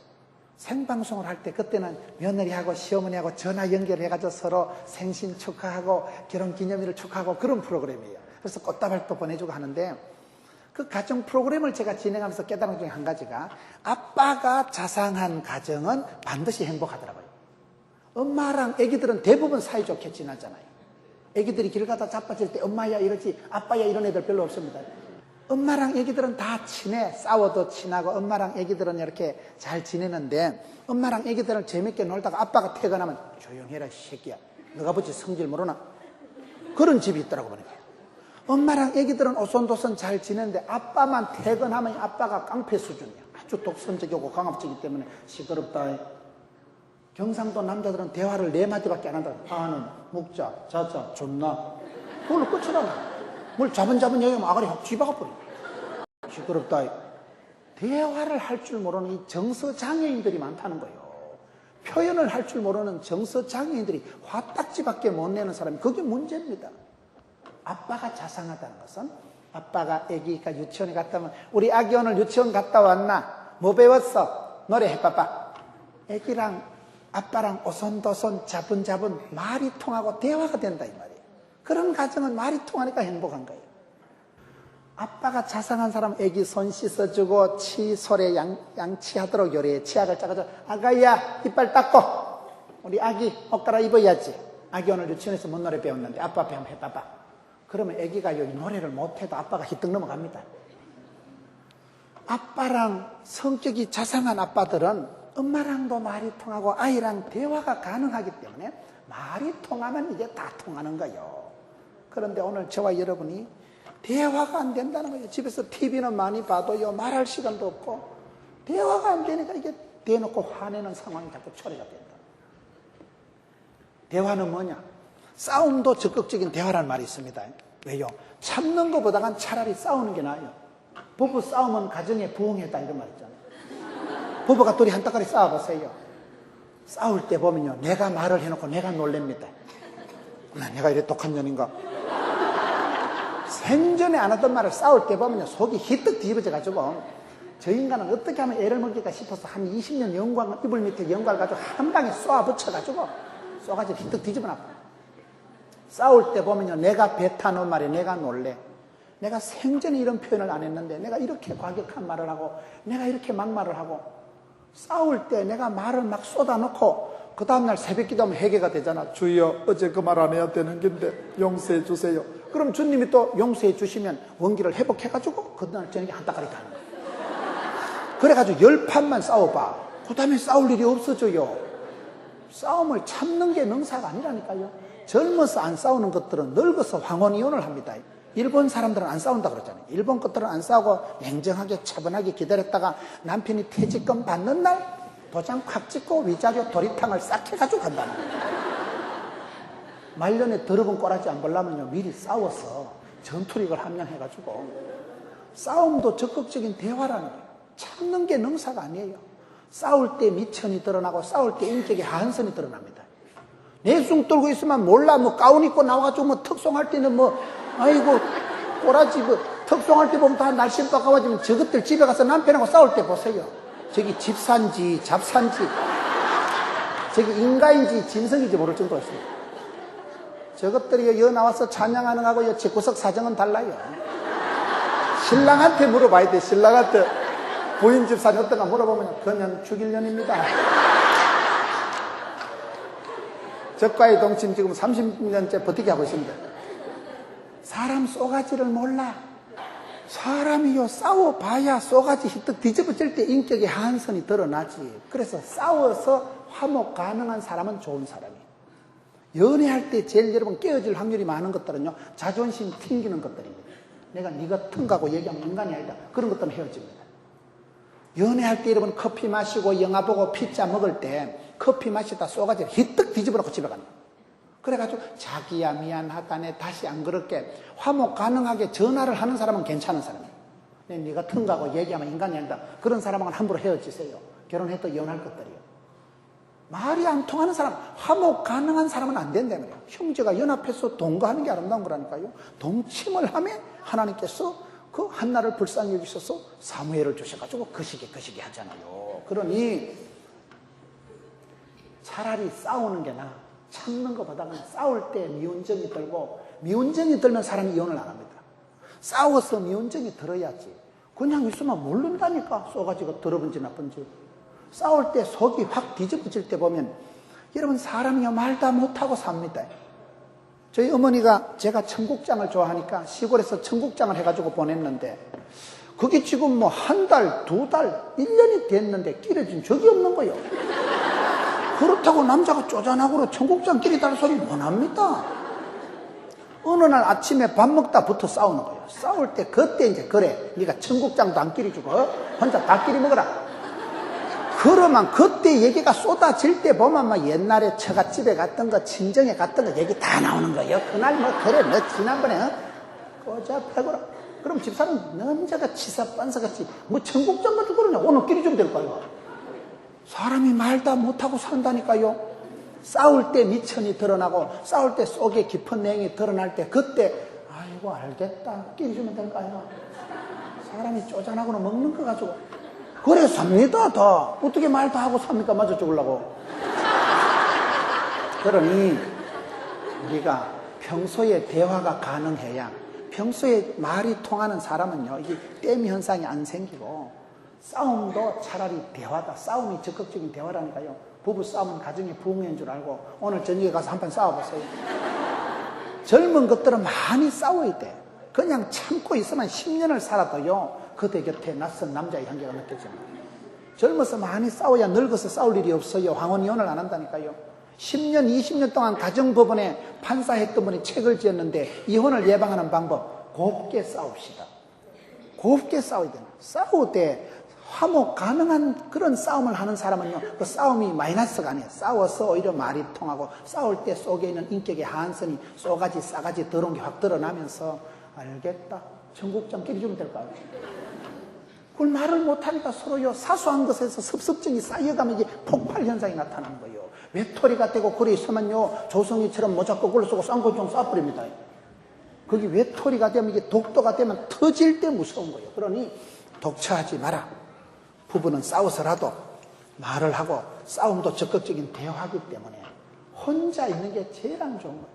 생방송을 할 때 그때는 며느리하고 시어머니하고 전화 연결해가지고 서로 생신 축하하고 결혼기념일을 축하하고 그런 프로그램이에요. 그래서 꽃다발도 보내주고 하는데, 그 가정 프로그램을 제가 진행하면서 깨달은 중에 한 가지가, 아빠가 자상한 가정은 반드시 행복하더라고요. 엄마랑 애기들은 대부분 사이좋게 지나잖아요. 애기들이 길 가다 자빠질 때 엄마야 이러지 아빠야 이런 애들 별로 없습니다. 엄마랑 애기들은 다 친해. 싸워도 친하고 엄마랑 애기들은 이렇게 잘 지내는데, 엄마랑 애기들은 재밌게 놀다가 아빠가 퇴근하면 조용해라 이 새끼야, 너가 보지 성질 모르나? 그런 집이 있더라고 보니까. 엄마랑 애기들은 오손도손 잘 지내는데 아빠만 퇴근하면 아빠가 깡패 수준이야. 아주 독선적이고 강압적이기 때문에 시끄럽다. 경상도 남자들은 대화를 4마디밖에 안 한다. 아는, 묵자, 자자, 존나. 그걸로 끝이라나. 뭘 자본자본 얘기하면 아가리 확 쥐박아버려. 시끄럽다. 대화를 할 줄 모르는 이 정서장애인들이 많다는 거예요. 표현을 할 줄 모르는 정서장애인들이 화딱지밖에 못 내는 사람이, 그게 문제입니다. 아빠가 자상하다는 것은, 아빠가 아기가 유치원에 갔다 오면, 우리 아기 오늘 유치원 갔다 왔나? 뭐 배웠어? 노래 해봐봐. 아기랑 아빠랑 오손도손 자분자분 말이 통하고 대화가 된다 이 말이에요. 그런 가정은 말이 통하니까 행복한 거예요. 아빠가 자상한 사람 애기 손 씻어주고 치솔에 양치하도록 요리해. 치약을 짜가지고 아가야 이빨 닦고 우리 아기 옷 갈아입어야지. 아기 오늘 유치원에서 뭔 노래 배웠는데 아빠 앞에 한번 해봐봐. 그러면 애기가 여기 노래를 못해도 아빠가 히뜩 넘어갑니다. 아빠랑 성격이 자상한 아빠들은 엄마랑도 말이 통하고 아이랑 대화가 가능하기 때문에 말이 통하면 이제 다 통하는 거예요. 그런데 오늘 저와 여러분이 대화가 안 된다는 거예요. 집에서 TV는 많이 봐도요, 말할 시간도 없고 대화가 안 되니까 이게 대놓고 화내는 상황이 자꾸 초래가 된다. 대화는 뭐냐? 싸움도 적극적인 대화라는 말이 있습니다. 왜요? 참는 것보다는 차라리 싸우는 게 나아요. 부부 싸움은 가정의 부흥회다 이런 말 있잖아요. 부부가 둘이 한따까리 싸워보세요. 싸울 때 보면요, 내가 말을 해놓고 내가 놀랍니다. 내가 이래 독한 년인가? 생전에 안 하던 말을 싸울 때 보면요, 속이 희뜩 뒤집어져가지고 저 인간은 어떻게 하면 애를 먹일까 싶어서 한 20년 영광, 이불 밑에 영광을 가지고 한 방에 쏘아 붙여가지고 쏘가지고 희뜩 뒤집어놔. 싸울 때 보면요, 내가 뱉어놓은 말에 내가 놀래. 내가 생전에 이런 표현을 안 했는데 내가 이렇게 과격한 말을 하고 내가 이렇게 막말을 하고, 싸울 때 내가 말을 막 쏟아놓고 그 다음날 새벽 기도하면 회개가 되잖아. 주여, 어제 그 말 안 해야 되는 건데 용서해 주세요. 그럼 주님이 또 용서해 주시면 원기를 회복해가지고 그날 저녁에 한따까리 가는 거야. 그래가지고 10판만 싸워봐. 그 다음에 싸울 일이 없어져요. 싸움을 참는 게 능사가 아니라니까요. 젊어서 안 싸우는 것들은 늙어서 황혼이혼을 합니다. 일본 사람들은 안 싸운다 그러잖아요. 일본 것들은 안 싸우고 냉정하게 차분하게 기다렸다가 남편이 퇴직금 받는 날 도장 콱 찍고 위자료 도리탕을 싹 해가지고 간다는 거예요. 말년에 더러운 꼬라지 안 보려면요 미리 싸워서 전투력을 함양해가지고 싸움도 적극적인 대화라는 거예요. 참는 게 능사가 아니에요. 싸울 때 미천이 드러나고 싸울 때 인격의 하한선이 드러납니다. 내숭 떨고 있으면 몰라 뭐 가운 입고 나와가지고 뭐 특송할 때는 뭐 아이고 꼬라지 뭐 특송할 때 보면 다 날씨도 가까워지면 저것들 집에 가서 남편하고 싸울 때 보세요. 저기 집산지 잡산지 저기 인가인지 짐승인지 모를 정도였습니다. 저것들이 여 나와서 찬양하는 거하고 여 집구석 사정은 달라요. 신랑한테 물어봐야 돼. 신랑한테 부인 집사는 어떤가 물어보면 그냥 죽일 년입니다. 적과의 동침 지금 30년째 버티게 하고 있습니다. 사람 쏘가지를 몰라. 사람이요 싸워봐야 쏘가지 히뜩 뒤집어질 때 인격의 하한선이 드러나지. 그래서 싸워서 화목 가능한 사람은 좋은 사람이에요. 연애할 때 제일 여러분 깨어질 확률이 많은 것들은요 자존심 튕기는 것들입니다. 내가 네 같은 거하고 얘기하면 인간이 아니다. 그런 것들은 헤어집니다. 연애할 때 여러분 커피 마시고 영화 보고 피자 먹을 때 커피 마시다 쏘가지를 히뜩 뒤집어 놓고 집에 간다. 그래가지고 자기야 미안하다네 다시 안 그렇게 화목 가능하게 전화를 하는 사람은 괜찮은 사람이에요. 네 같은 거하고 얘기하면 인간이 아니다. 그런 사람하고는 함부로 헤어지세요. 결혼해도 이혼할 것들이요. 말이 안 통하는 사람, 화목 가능한 사람은 안 된다 말이에요. 형제가 연합해서 동거하는 게 아름다운 거라니까요. 동침을 하면 하나님께서 그 한나를 불쌍히 여기셔서 사무엘을 주셔가지고 거시기 하잖아요. 그러니 차라리 싸우는 게 나아. 참는 것보다는 싸울 때 미운정이 들고 미운정이 들면 사람이 이혼을 안 합니다. 싸워서 미운정이 들어야지. 그냥 있으면 모른다니까. 쏘가지고 더러운지 나쁜지. 싸울 때 속이 확 뒤집어질 때 보면 여러분 사람이요 말도 못하고 삽니다. 저희 어머니가 제가 청국장을 좋아하니까 시골에서 청국장을 해가지고 보냈는데 그게 지금 뭐 한 달, 두 달, 1년이 됐는데 끼려진 적이 없는 거예요. 그렇다고 남자가 쪼잔하고 청국장 끼리달 소리 못 합니다. 어느 날 아침에 밥 먹다부터 싸우는 거예요. 싸울 때 그때 이제 그래 네가 청국장도 안 끼리주고 혼자 다 끼리 먹어라. 그러면 그때 얘기가 쏟아질 때 보면 막 옛날에 처갓집에 갔던 거 친정에 갔던 거 얘기 다 나오는 거예요. 그날 뭐 그래 너 지난번에 꼬자 패거라. 그럼 집사람 남자가 치사 빤사같이 뭐 청국장 가지고 그러냐. 오늘 끼리 좀 될 거예요. 사람이 말도 못하고 산다니까요. 싸울 때 미천이 드러나고 싸울 때 속에 깊은 내용이 드러날 때 그때 아이고 알겠다 끼리 주면 될까요. 사람이 쪼잔하고는 먹는 거 가지고 그래 삽니다 다. 어떻게 말 다 하고 삽니까 맞아 죽으려고. 그러니 우리가 평소에 대화가 가능해야 평소에 말이 통하는 사람은요 이게 땜 현상이 안 생기고 싸움도 차라리 대화다. 싸움이 적극적인 대화라니까요. 부부 싸움은 가정의 부흥인 줄 알고 오늘 저녁에 가서 한판 싸워보세요. 젊은 것들은 많이 싸워야 돼. 그냥 참고 있으면 10년을 살아도요 그대 곁에 낯선 남자의 향기가 느껴집니다. 젊어서 많이 싸워야 늙어서 싸울 일이 없어요. 황혼이혼을 안 한다니까요. 10년 20년 동안 가정법원에 판사했던 분이 책을 지었는데 이혼을 예방하는 방법 곱게 싸웁시다. 곱게 싸워야 돼요. 싸울 때 화목 가능한 그런 싸움을 하는 사람은요 그 싸움이 마이너스가 아니에요. 싸워서 오히려 말이 통하고 싸울 때 속에 있는 인격의 하한선이 쏘가지 싸가지 더러운 게 확 드러나면서 알겠다 청국장 끼리 주면 될까요? 그걸 말을 못하니까 서로요 사소한 것에서 섭섭증이 쌓여가면 이게 폭발 현상이 나타나는 거예요. 외톨이가 되고 그래 있으면요 조성이처럼 모자 거꾸로 쓰고 쌍꺼풀 쏴버립니다. 거기 외톨이가 되면 이게 독도가 되면 터질 때 무서운 거예요. 그러니 독처하지 마라. 부부는 싸워서라도 말을 하고 싸움도 적극적인 대화하기 때문에 혼자 있는 게 제일 안 좋은 거예요.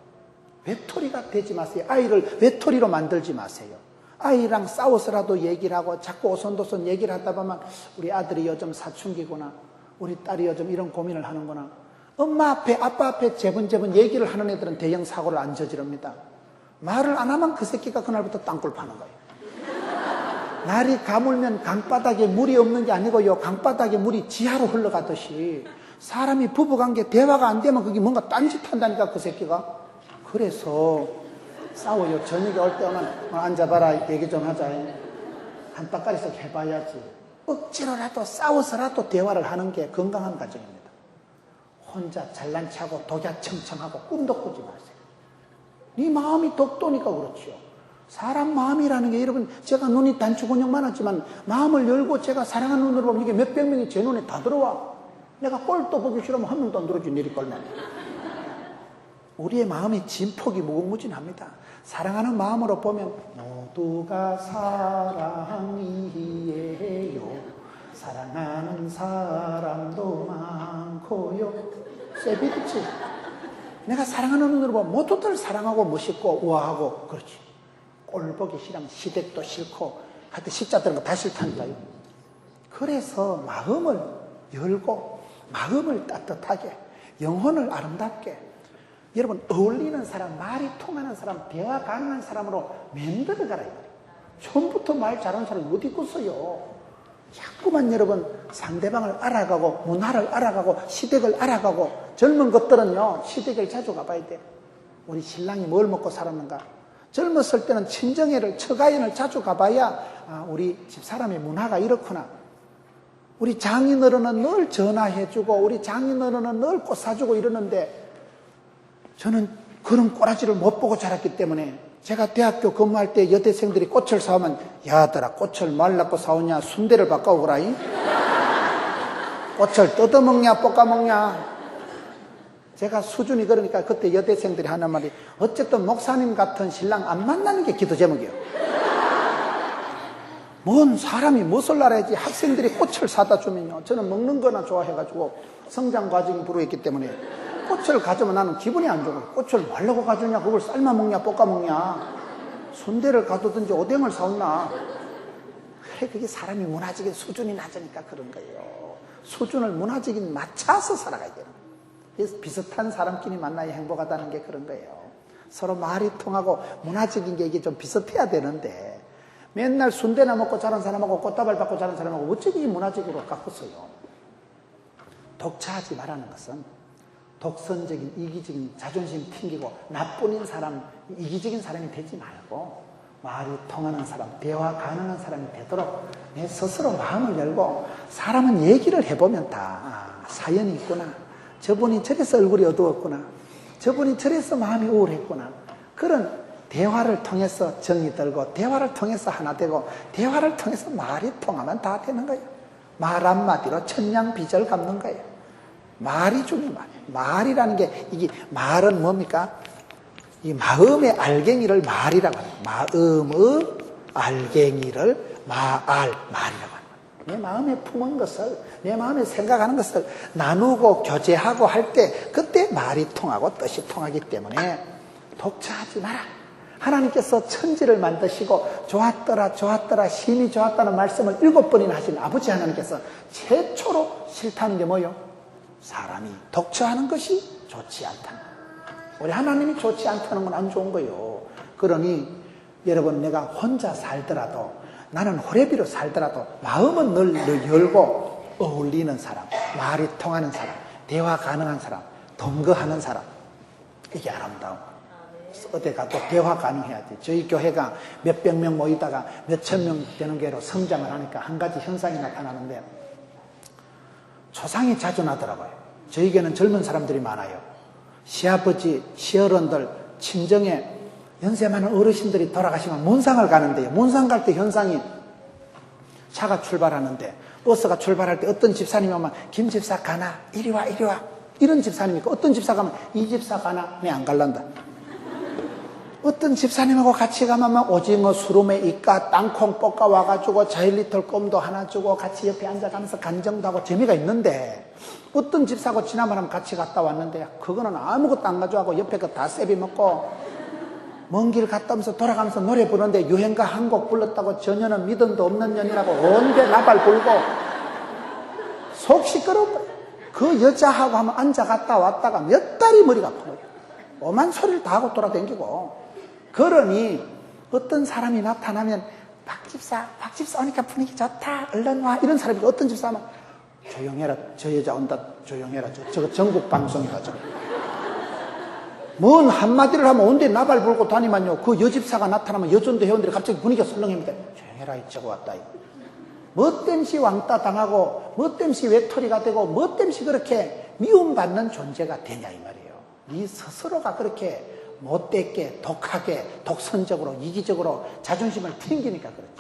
외톨이가 되지 마세요. 아이를 외톨이로 만들지 마세요. 아이랑 싸워서라도 얘기를 하고 자꾸 오손도손 얘기를 하다 보면 우리 아들이 요즘 사춘기구나. 우리 딸이 요즘 이런 고민을 하는구나. 엄마 앞에, 아빠 앞에 재번재번 얘기를 하는 애들은 대형 사고를 안 저지릅니다. 말을 안 하면 그 새끼가 그날부터 땅굴 파는 거예요. 날이 가물면 강바닥에 물이 없는 게 아니고요. 강바닥에 물이 지하로 흘러가듯이 사람이 부부관계 대화가 안 되면 그게 뭔가 딴짓한다니까 그 새끼가. 그래서 싸워요. 저녁에 올 때는 앉아봐라 얘기 좀 하자. 한 따까리씩 해봐야지. 억지로라도 싸워서라도 대화를 하는 게 건강한 가정입니다. 혼자 잘난 체하고 독야청청하고 꿈도 꾸지 마세요. 네 마음이 독도니까 그렇지요. 사람 마음이라는 게 여러분 제가 눈이 단추근육만 하지만 마음을 열고 제가 사랑하는 눈으로 보면 이게 몇백 명이 제 눈에 다 들어와. 내가 꼴도 보기 싫으면 한 명도 안 들어오지 내리 꼴만. 우리의 마음이 진폭이 무궁무진합니다. 사랑하는 마음으로 보면 모두가 사랑이에요. 사랑하는 사람도 많고요. 세비르치. 내가 사랑하는 눈으로 보면 모두들 사랑하고 멋있고 우아하고 그렇지. 꼴 보기 싫으면 시댁도 싫고 하여튼 시자 들은 거 다 싫다니까요. 그래서 마음을 열고 마음을 따뜻하게 영혼을 아름답게 여러분 어울리는 사람, 말이 통하는 사람, 대화 가능한 사람으로 만들어가라. 처음부터 말 잘하는 사람이 어디 있겠어요. 자꾸만 여러분 상대방을 알아가고 문화를 알아가고 시댁을 알아가고 젊은 것들은요 시댁을 자주 가봐야 돼. 우리 신랑이 뭘 먹고 살았는가. 젊었을 때는 친정애를 처가인을 자주 가봐야 우리 집사람의 문화가 이렇구나. 우리 장인어른은 늘 전화해주고 우리 장인어른은 늘 꽃 사주고 이러는데 저는 그런 꼬라지를 못 보고 자랐기 때문에 제가 대학교 근무할 때 여대생들이 꽃을 사오면 야들아 꽃을 말라고 사오냐 순대를 바꿔오거라잉. 꽃을 뜯어먹냐 볶아먹냐. 제가 수준이 그러니까 그때 여대생들이 하는 말이 어쨌든 목사님 같은 신랑 안 만나는 게 기도 제목이에요. 뭔 사람이 무엇을 알아야지. 학생들이 꽃을 사다 주면요 저는 먹는 거나 좋아해가지고 성장 과정이 불어있기 때문에 꽃을 가져면 나는 기분이 안 좋고 꽃을 말라고 가주냐 그걸 삶아 먹냐 볶아 먹냐 순대를 가두든지 오뎅을 사온나. 그래 그게 사람이 문화적인 수준이 낮으니까 그런 거예요. 수준을 문화적인 맞춰서 살아가야 돼요. 그래서 비슷한 사람끼리 만나야 행복하다는 게 그런 거예요. 서로 말이 통하고 문화적인 게 이게 좀 비슷해야 되는데 맨날 순대나 먹고 자란 사람하고 꽃다발 받고 자란 사람하고 어쩌게 문화적으로 깎았어요. 독차하지 말라는 것은 독선적인 이기적인 자존심 튕기고 나뿐인 사람 이기적인 사람이 되지 말고 말이 통하는 사람 대화 가능한 사람이 되도록 내 스스로 마음을 열고 사람은 얘기를 해보면 다 사연이 있구나. 저분이 저래서 얼굴이 어두웠구나. 저분이 저래서 마음이 우울했구나. 그런 대화를 통해서 정이 들고 대화를 통해서 하나 되고 대화를 통해서 말이 통하면 다 되는 거예요. 말 한마디로 천냥빚을 갚는 거예요. 말이 중요한 말이에요. 말이라는 게 이게 말은 뭡니까? 이 마음의 알갱이를 말이라고 해요. 마음의 알갱이를 말이라고 하는 내 마음에 품은 것을 내 마음에 생각하는 것을 나누고 교제하고 할 때 그때 말이 통하고 뜻이 통하기 때문에 독차하지 마라. 하나님께서 천지를 만드시고 좋았더라 좋았더라 심히 좋았다는 말씀을 7번이나 하신 아버지 하나님께서 최초로 싫다는 게 뭐예요? 사람이 독처하는 것이 좋지 않다는 거예요. 우리 하나님이 좋지 않다는 건 안 좋은 거예요. 그러니 여러분 내가 혼자 살더라도 나는 호레비로 살더라도 마음은 늘 열고 어울리는 사람, 말이 통하는 사람, 대화 가능한 사람, 동거하는 사람 이게 아름다운 거예요. 어디 가도 대화 가능해야지. 저희 교회가 몇백 명 모이다가 몇천 명 되는 교회로 성장을 하니까 한 가지 현상이 나타나는데 초상이 자주 나더라고요. 저희 교회는 젊은 사람들이 많아요. 시아버지, 시어른들, 친정에 연세 많은 어르신들이 돌아가시면 문상을 가는데요. 문상 갈 때 현상이 차가 출발하는데 버스가 출발할 때 어떤 집사님이 오면 김 집사 가나? 이리 와 이리 와. 이런 집사님이고 어떤 집사 가면 이 집사 가나? 내 안 갈란다. 어떤 집사님하고 같이 가면 막 오징어 수루메 이까 땅콩 볶아 와가지고 자일리톨 껌도 하나 주고 같이 옆에 앉아가면서 간정도 하고 재미가 있는데 어떤 집사하고 지나면 같이 갔다 왔는데 그거는 아무것도 안 가져가고 옆에 거 다 세비 먹고 먼 길 갔다 오면서 돌아가면서 노래 부르는데 유행가 한 곡 불렀다고 저녀는 믿음도 없는 년이라고 온데 나발 불고 속 시끄러운 거예요. 그 여자하고 한번 앉아갔다 왔다가 몇 달이 머리가 아픈 거예요. 오만 소리를 다 하고 돌아다니고. 그러니 어떤 사람이 나타나면 박 집사 오니까 분위기 좋다. 얼른 와. 이런 사람이 어떤 집사 하면 조용해라. 저 여자 온다. 조용해라. 저거 전국 방송이다. 저거. 뭔 한마디를 하면 온데 나발 불고 다니면요. 그 여집사가 나타나면 여전도 회원들이 갑자기 분위기가 설렁입니다. 조용해라. 저거 왔다. 뭐 땜시 왕따 당하고 뭐 땜시 외톨이가 되고 뭐 땜시 그렇게 미움받는 존재가 되냐 이 말이에요. 네 스스로가 그렇게 못되게 독하게 독선적으로 이기적으로 자존심을 튕기니까 그렇지.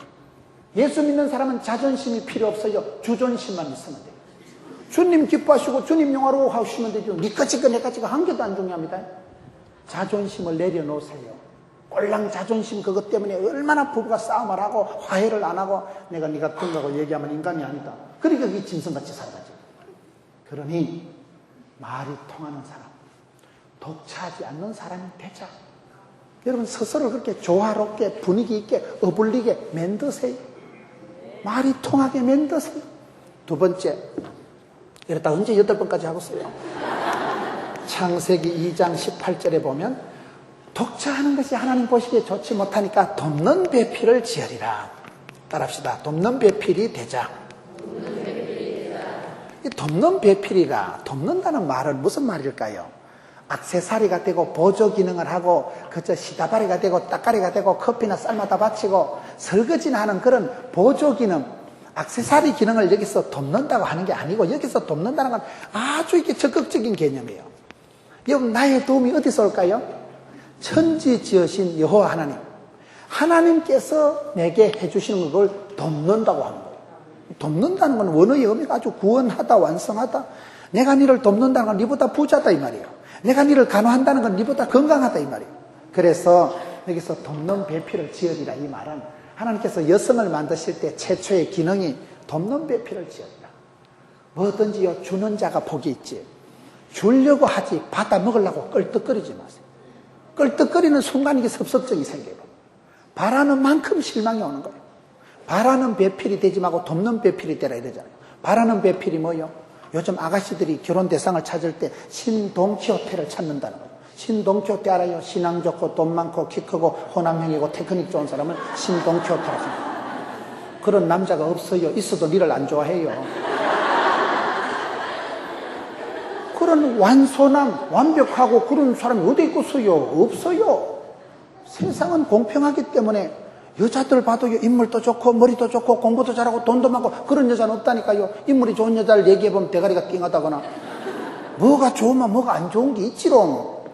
예수 믿는 사람은 자존심이 필요 없어요. 주존심만 있으면 돼요. 주님 기뻐하시고 주님 영화로 하시면 되죠. 니꺼 찍고 내꺼 찍고 한 개도 안 중요합니다. 자존심을 내려놓으세요. 꼴랑 자존심 그것 때문에 얼마나 부부가 싸움을 하고 화해를 안 하고 내가 네가 뜬다고 얘기하면 인간이 아니다. 그러니까 그게 짐승같이 살아가죠. 그러니 말이 통하는 사람, 독차하지 않는 사람이 되자. 여러분 스스로 그렇게 조화롭게 분위기 있게 어불리게 만드세요. 말이 통하게 만드세요. 두 번째, 이러다 언제 8번까지 하고 있어요. 창세기 2장 18절에 보면 독차하는 것이 하나님 보시기에 좋지 못하니까 돕는 배필을 지으리라. 따라합시다. 돕는 배필이 되자. 이 돕는 배필이라, 돕는다는 말은 무슨 말일까요? 액세서리가 되고 보조 기능을 하고 그저 시다바리가 되고 따까리가 되고 커피나 쌀마다 바치고 설거지나 하는 그런 보조 기능, 액세서리 기능을 여기서 돕는다고 하는 게 아니고 여기서 돕는다는 건 아주 이게 적극적인 개념이에요. 여러분 나의 도움이 어디서 올까요? 천지 지으신 여호와 하나님, 하나님께서 내게 해주시는 걸 돕는다고 하는 거예요. 돕는다는 건 원어의 의미가 아주 구원하다, 완성하다. 내가 니를 돕는다는 건 니보다 부자다 이 말이에요. 내가 니를 간호한다는 건 니보다 건강하다 이 말이에요. 그래서 여기서 돕는 배필을 지으리라 이 말은 하나님께서 여성을 만드실 때 최초의 기능이 돕는 배필을 지으리라. 뭐든지요 주는 자가 복이 있지. 주려고 하지 받아 먹으려고 껄떡거리지 마세요. 껄떡거리는 순간 이게 섭섭증이 생겨요. 바라는 만큼 실망이 오는 거예요. 바라는 배필이 되지 말고 돕는 배필이 되라 이러잖아요. 바라는 배필이 뭐예요? 요즘 아가씨들이 결혼 대상을 찾을 때 신동키호테를 찾는다는 거예요. 신동키호테 알아요? 신앙 좋고 돈 많고 키 크고 호남형이고 테크닉 좋은 사람을 신동키호테라고 합니다. 그런 남자가 없어요. 있어도 니를 안 좋아해요. 그런 완소남, 완벽하고 그런 사람이 어디 있겠어요? 없어요. 세상은 공평하기 때문에 여자들 봐도 인물도 좋고 머리도 좋고 공부도 잘하고 돈도 많고 그런 여자는 없다니까요. 인물이 좋은 여자를 얘기해보면 대가리가 띵하다거나 뭐가 좋으면 뭐가 안 좋은 게 있지롱.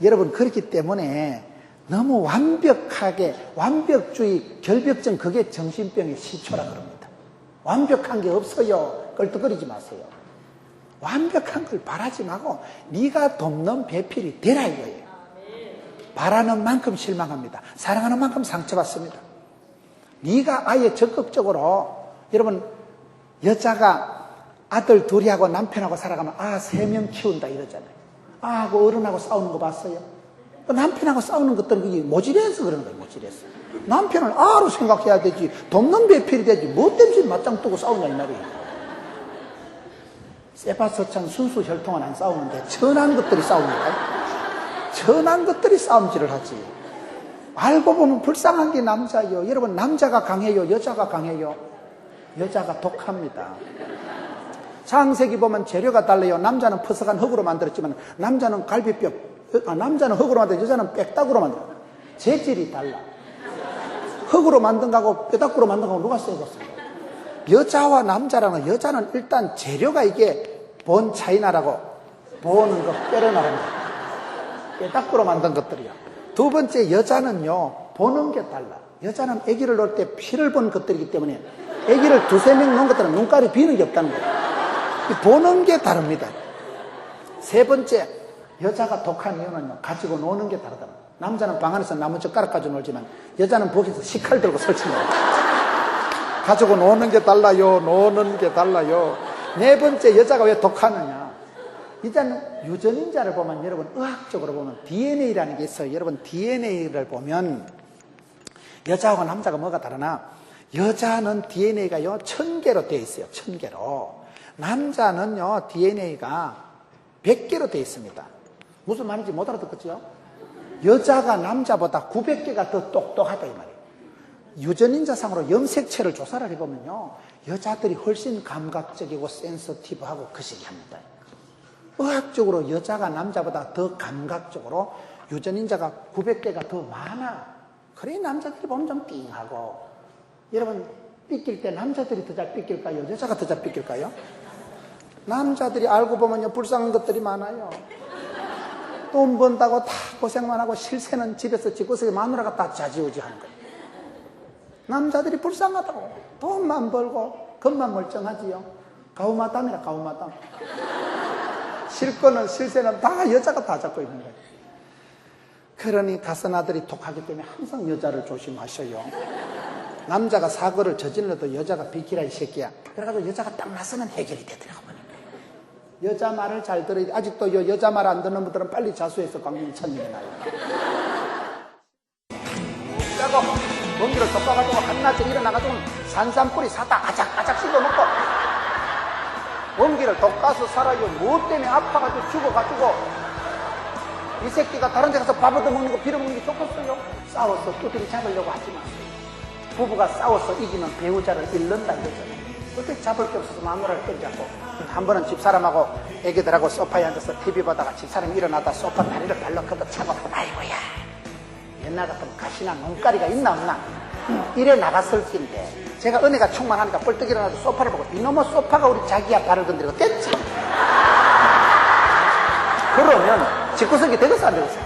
여러분 그렇기 때문에 너무 완벽하게 완벽주의, 결벽증 그게 정신병의 시초라 그럽니다. 완벽한 게 없어요. 껄떡거리지 마세요. 완벽한 걸 바라지 말고 네가 돕는 배필이 되라 이거예요. 바라는 만큼 실망합니다. 사랑하는 만큼 상처받습니다. 네가 아예 적극적으로 여러분 여자가 아들 둘이 하고 남편하고 살아가면 3명 키운다 이러잖아요. 그 어른하고 싸우는 거 봤어요? 남편하고 싸우는 것들은 그게 모질해서 그러는 거예요. 모질해서. 남편을 아로 생각해야 되지 돕는 배필이 되지 뭐 때문에 맞짱 뜨고 싸우냐 이 말이에요. 세바스찬 순수 혈통은 안 싸우는데 천한 것들이 싸웁니다. 천한 것들이 싸움질을 하지. 알고 보면 불쌍한 게 남자예요. 여러분 남자가 강해요? 여자가 강해요? 여자가 독합니다. 창세기 보면 재료가 달라요. 남자는 퍼석한 흙으로 만들었지만 남자는 갈비뼈, 남자는 흙으로 만들었고 여자는 뼈다구로 만들었어요. 재질이 달라. 흙으로 만든 거하고 뼈다구로 만든 거하고 누가 세겠어요? 여자와 남자라는 여자는 일단 재료가 이게 본 차이나라고 보는 거 뼈려나가는 거 뼈다구로 만든 것들이야. 두 번째 여자는요 보는 게 달라. 여자는 아기를 놓을 때 피를 본 것들이기 때문에 아기를 두세 명 놓은 것들은 눈깔이 비는 게 없다는 거예요. 보는 게 다릅니다. 세 번째 여자가 독한 이유는요 가지고 노는 게 다르다. 남자는 방 안에서 나무젓가락 가지고 놀지만 여자는 거기서 식칼 들고 설친다. 가지고 노는 게 달라요. 노는 게 달라요. 네 번째 여자가 왜 독하느냐. 일단 유전인자를 보면 여러분 의학적으로 보면 DNA라는 게 있어요. 여러분 DNA를 보면 여자하고 남자가 뭐가 다르나 여자는 DNA가요 1000개로 되어 있어요. 1000개로. 남자는요, DNA가 100개로 되어 있습니다. 무슨 말인지 못 알아듣겠죠? 여자가 남자보다 900개가 더 똑똑하다 이 말이에요. 유전인자상으로 염색체를 조사를 해보면요, 여자들이 훨씬 감각적이고 센서티브하고 그 시기합니다. 의학적으로 여자가 남자보다 더 감각적으로 유전인자가 900개가 더 많아. 그래 남자들이 보면 좀 띵하고. 여러분 삐낄 때 남자들이 더 잘 삐낄까요? 여자가 더 잘 삐낄까요? 남자들이 알고 보면요 불쌍한 것들이 많아요. 돈 번다고 다 고생만 하고 실세는 집에서 집구석에 마누라가 다 좌지우지하는 거예요. 남자들이 불쌍하다고. 돈만 벌고 겉만 멀쩡하지요. 가우마담이라 가우마담. 실거는 실세는 다 여자가 다 잡고 있는 거예요. 그러니 가서나들이 독하기 때문에 항상 여자를 조심하셔요. 남자가 사고를 저질러도 여자가 비키라 이 새끼야. 그래가지고 여자가 딱 나서면 해결이 되더라고요. 여자 말을 잘 들어야 돼. 아직도 여자 말 안 듣는 분들은 빨리 자수해서 광명이 천일이 나요. 짜고 먼기를 덮어가지고 한낮에 일어나가지고 산삼뿌리 사다 아작아작 씹어먹고 먼기를 덮가서 살아요. 무엇 때문에 아파가지고 죽어가지고 이 새끼가 다른 데 가서 밥 얻어먹는 거 빌어먹는 게 좋겠어요. 싸워서 두드리 잡으려고 하지 마세요. 부부가 싸워서 이기면 배우자를 잃는다 이거잖아요. 그때 잡을 게 없어서 마누라를 던잡고 한 번은 집사람하고 애기들하고 소파에 앉아서 TV 보다가 집사람이 일어나다 소파 다리를 발로 걷어차고 아이고야 옛날 같으면 가시나 눈가리가 있나 없나 이래 나갔을 텐데 제가 은혜가 충만하니까 뻘떡 일어나서 소파를 보고 이놈의 소파가 우리 자기야 발을 건드리고 뗐지. 그러면 집구석이 되겠어 안 되겠어?